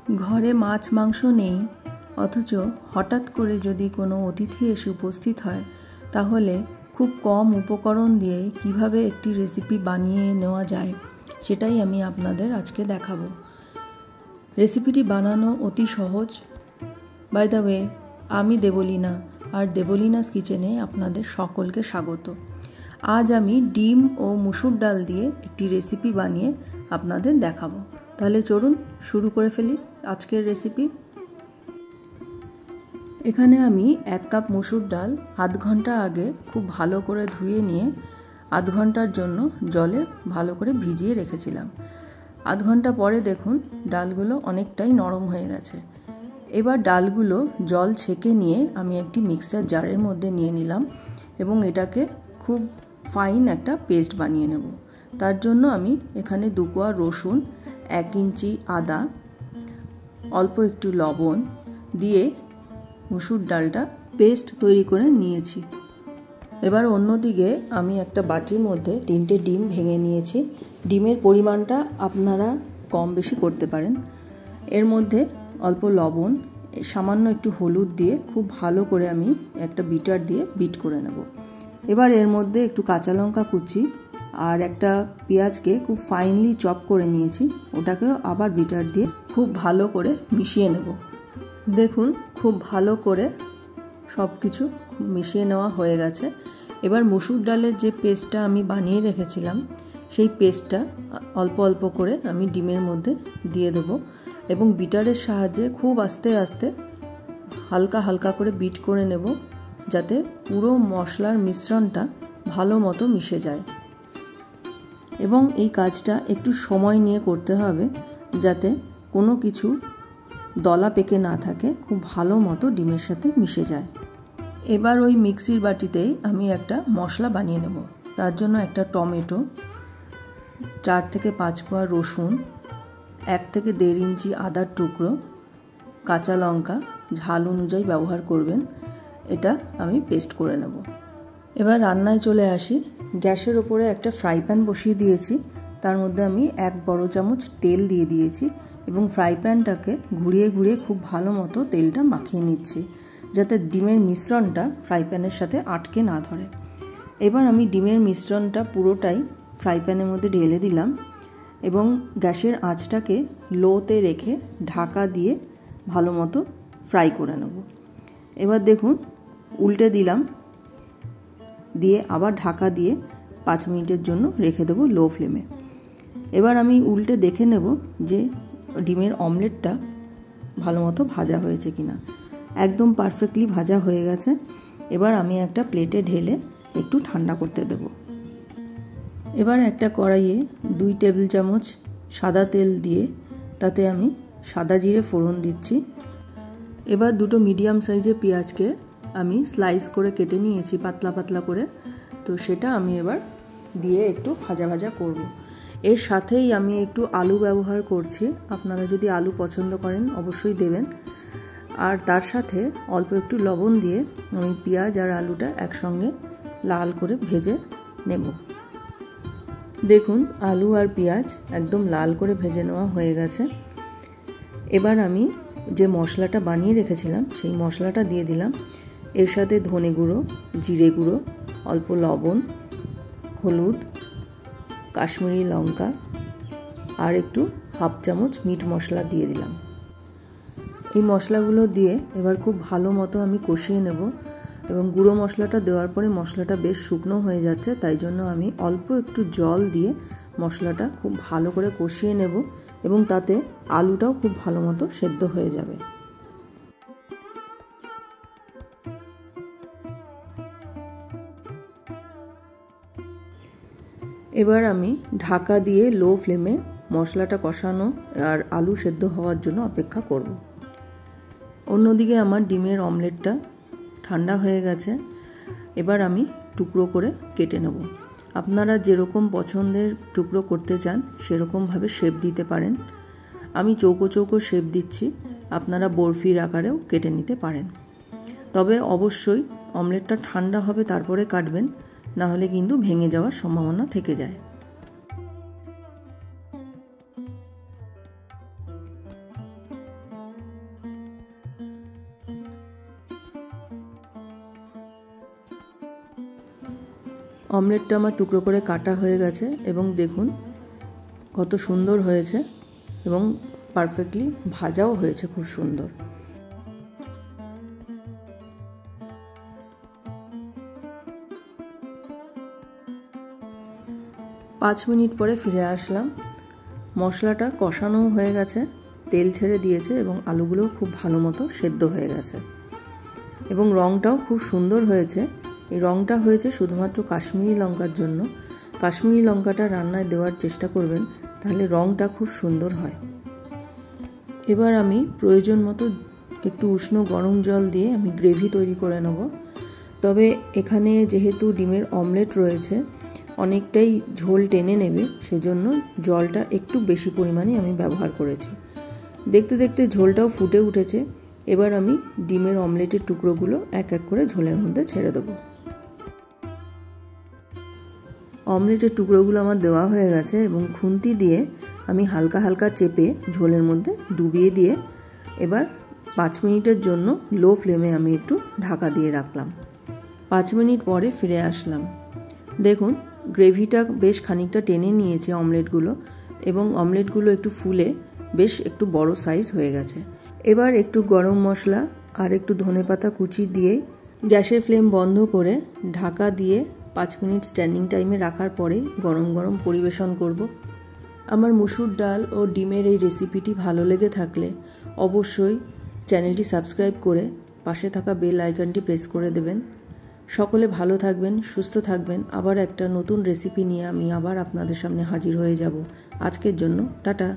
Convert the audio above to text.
ঘরে মাছ মাংস নেই, অথচ হঠাৎ করে যদি কোনো অতিথি এসে উপস্থিত হয়, তাহলে খুব কম উপকরণ দিয়ে কিভাবে একটি রেসিপি বানিয়ে নেওয়া যায় সেটাই আমি আপনাদের আজকে দেখাবো। রেসিপিটি বানানো অতি সহজ। বাই দ্য ওয়ে, আমি দেবলীনা, আর দেবলীনাস কিচেনে আপনাদের সকলকে স্বাগত। আজ আমি ডিম ও মুসুর ডাল দিয়ে একটি রেসিপি বানিয়ে আপনাদের দেখাবো। তাহলে চলুন শুরু করে ফেলি আজকের রেসিপি। এখানে আমি 1 কাপ মুসুর ডাল আধ ঘন্টা আগে খুব ভালো করে ধুয়ে নিয়ে আধ ঘন্টার জন্য জলে ভালো করে ভিজিয়ে রেখেছিলাম। আধ ঘন্টা পরে দেখুন ডালগুলো অনেকটাই নরম হয়ে গেছে। এবার ডালগুলো জল ছেঁকে নিয়ে আমি একটি মিক্সার জারের মধ্যে নিয়ে নিলাম এবং এটাকে খুব ফাইন একটা পেস্ট বানিয়ে নেব। তার জন্য আমি এখানে 2 কোয়া রসুন, 1 ইঞ্চি আদা, অল্প একটু লবণ দিয়ে মুসুর ডালটা পেস্ট তৈরি করে নিয়েছি। এবার অন্যদিকে আমি একটা বাটির মধ্যে 3টে ডিম ভেঙে নিয়েছি। ডিমের পরিমাণটা আপনারা কম বেশি করতে পারেন। এর মধ্যে অল্প লবণ, সামান্য একটু হলুদ দিয়ে খুব ভালো করে আমি একটা বিটার দিয়ে বিট করে নেব। এবার এর মধ্যে একটু কাঁচা লঙ্কা কুচি আর একটা পেঁয়াজকে খুব ফাইনলি চপ করে নিয়েছি, ওটাকেও আবার বিটার দিয়ে খুব ভালো করে মিশিয়ে নেব। দেখুন খুব ভালো করে সব কিছু মিশিয়ে নেওয়া হয়ে গেছে। এবার মুসুর ডালের যে পেস্টটা আমি বানিয়ে রেখেছিলাম সেই পেস্টটা অল্প অল্প করে আমি ডিমের মধ্যে দিয়ে দেব এবং বিটারের সাহায্যে খুব আস্তে আস্তে হালকা হালকা করে বিট করে নেব, যাতে পুরো মশলার মিশ্রণটা ভালো মতো মিশে যায়। এবং এই কাজটা একটু সময় নিয়ে করতে হবে, যাতে কোনো কিছু দলা পেকে না থাকে, খুব ভালো মতো ডিমের সাথে মিশে যায়। এবার ওই মিক্সির বাটিতেই আমি একটা মশলা বানিয়ে নেব। তার জন্য একটা টমেটো, 4 থেকে 5 কোয়া রসুন, 1 থেকে 1.5 ইঞ্চি আদার টুকরো, কাঁচা লঙ্কা ঝাল অনুযায়ী ব্যবহার করবেন, এটা আমি পেস্ট করে নেব। এবার রান্নায় চলে আসি। গ্যাসের ওপরে একটা ফ্রাই প্যান বসিয়ে দিয়েছি। তার মধ্যে আমি 1 বড় চামচ তেল দিয়ে দিয়েছি এবং ফ্রাই প্যানটাকে ঘুরিয়ে ঘুরিয়ে খুব ভালো মতো তেলটা মাখিয়ে নিচ্ছি, যাতে ডিমের মিশ্রণটা ফ্রাই প্যানের সাথে আটকে না ধরে। এবার আমি ডিমের মিশ্রণটা পুরোটাই ফ্রাই প্যানের মধ্যে ঢেলে দিলাম এবং গ্যাসের আঁচটাকে লোতে রেখে ঢাকা দিয়ে ভালো মতো ফ্রাই করে নেব। এবার দেখুন উল্টে দিলাম, দিয়ে আবার ঢাকা দিয়ে 5 মিনিটের জন্য রেখে দেবো লো ফ্লেমে। এবার আমি উল্টে দেখে নেব যে ডিমের অমলেটটা ভালো মতো ভাজা হয়েছে কিনা। একদম পারফেক্টলি ভাজা হয়ে গেছে। এবার আমি একটা প্লেটে ঢেলে একটু ঠান্ডা করতে দেব। এবার একটা কড়াইয়ে 2 টেবিল চামচ সাদা তেল দিয়ে তাতে আমি সাদা জিরে ফোড়ন দিচ্ছি। এবার 2টো মিডিয়াম সাইজের পেঁয়াজকে আমি স্লাইস করে কেটে নিয়েছি পাতলা পাতলা করে, তো সেটা আমি এবার দিয়ে একটু ভাজা ভাজা করব। এর সাথেই আমি একটু আলু ব্যবহার করছি। আপনারা যদি আলু পছন্দ করেন অবশ্যই দেবেন। আর তার সাথে অল্প একটু লবণ দিয়ে আমি পেঁয়াজ আর আলুটা একসঙ্গে লাল করে ভেজে নেব। দেখুন আলু আর পেঁয়াজ একদম লাল করে ভেজে নেওয়া হয়ে গেছে। এবার আমি যে মশলাটা বানিয়ে রেখেছিলাম সেই মশলাটা দিয়ে দিলাম। এর সাথে ধনে গুঁড়ো, জিরে গুঁড়ো, অল্প লবণ, হলুদ, কাশ্মীরি লঙ্কা আর একটু 1/2 চামচ মিট মশলা দিয়ে দিলাম। এই মশলাগুলো দিয়ে এবার খুব ভালো মতো আমি কষিয়ে নেব এবং গুঁড়ো মশলাটা দেওয়ার পরে মশলাটা বেশ শুকনো হয়ে যাচ্ছে, তাই জন্য আমি অল্প একটু জল দিয়ে মশলাটা খুব ভালো করে কষিয়ে নেব এবং তাতে আলুটাও খুব ভালো মতো সেদ্ধ হয়ে যাবে। এবার আমি ঢাকা দিয়ে লো ফ্লেমে মশলাটা কষানো আর আলু সেদ্ধ হওয়ার জন্য অপেক্ষা করব। অন্যদিকে আমার ডিমের অমলেটটা ঠান্ডা হয়ে গেছে। এবার আমি টুকরো করে কেটে নেব। আপনারা যেরকম পছন্দের টুকরো করতে চান সেরকমভাবে শেপ দিতে পারেন। আমি চৌকো চৌকো শেপ দিচ্ছি, আপনারা বরফির আকারেও কেটে নিতে পারেন। তবে অবশ্যই অমলেটটা ঠান্ডা হবে তারপরে কাটবেন, না হলে কিন্তু ভেঙে যাওয়ার সম্ভাবনা থেকে যায়। অমলেটটা আমার টুকরো করে কাটা হয়ে গেছে এবং দেখুন কত সুন্দর হয়েছে এবং পারফেক্টলি ভাজাও হয়েছে খুব সুন্দর। পাঁচ মিনিট পরে ফিরে আসলাম। মশলাটা কষানো হয়ে গেছে, তেল ছেড়ে দিয়েছে এবং আলুগুলোও খুব ভালো মতো সেদ্ধ হয়ে গেছে এবং রঙটাও খুব সুন্দর হয়েছে। এই রঙটা হয়েছে শুধুমাত্র কাশ্মীরি লঙ্কার জন্য। কাশ্মীরি লঙ্কাটা রান্নায় দেওয়ার চেষ্টা করবেন, তাহলে রঙটা খুব সুন্দর হয়। এবার আমি প্রয়োজন মতো একটু উষ্ণ গরম জল দিয়ে আমি গ্রেভি তৈরি করে নেব। তবে এখানে যেহেতু ডিমের অমলেট রয়েছে, অনেকটাই ঝোল টেনে নেবে, সেজন্য জলটা একটু বেশি পরিমাণে আমি ব্যবহার করেছি। দেখতে দেখতে ঝোলটাও ফুটে উঠেছে। এবার আমি ডিমের অমলেটের টুকরোগুলো এক এক করে ঝোলের মধ্যে ছেড়ে দেবো। অমলেটের টুকরোগুলো আমার দেওয়া হয়ে গেছে এবং খুন্তি দিয়ে আমি হালকা হালকা চেপে ঝোলের মধ্যে ডুবিয়ে দিয়ে এবার 5 মিনিটের জন্য লো ফ্লেমে আমি একটু ঢাকা দিয়ে রাখলাম। 5 মিনিট পরে ফিরে আসলাম। দেখুন গ্রেভিটা বেশ খানিকটা টেনে নিয়েছে অমলেটগুলো এবং অমলেটগুলো একটু ফুলে বেশ একটু বড় সাইজ হয়ে গেছে। এবার একটু গরম মশলা আর একটু ধনেপাতা কুচি দিয়ে গ্যাসের ফ্লেম বন্ধ করে ঢাকা দিয়ে 5 মিনিট স্ট্যান্ডিং টাইমে রাখার পরে গরম গরম পরিবেশন করব। আমার মুসুর ডাল ও ডিমের এই রেসিপিটি ভালো লেগে থাকলে অবশ্যই চ্যানেলটি সাবস্ক্রাইব করে পাশে থাকা বেল আইকনটি প্রেস করে দেবেন। সকলে ভালো থাকবেন, সুস্থ থাকবেন। আবার একটা নতুন রেসিপি নিয়ে আমি আবার আপনাদের সামনে হাজির হয়ে যাব। আজকের জন্য টাটা।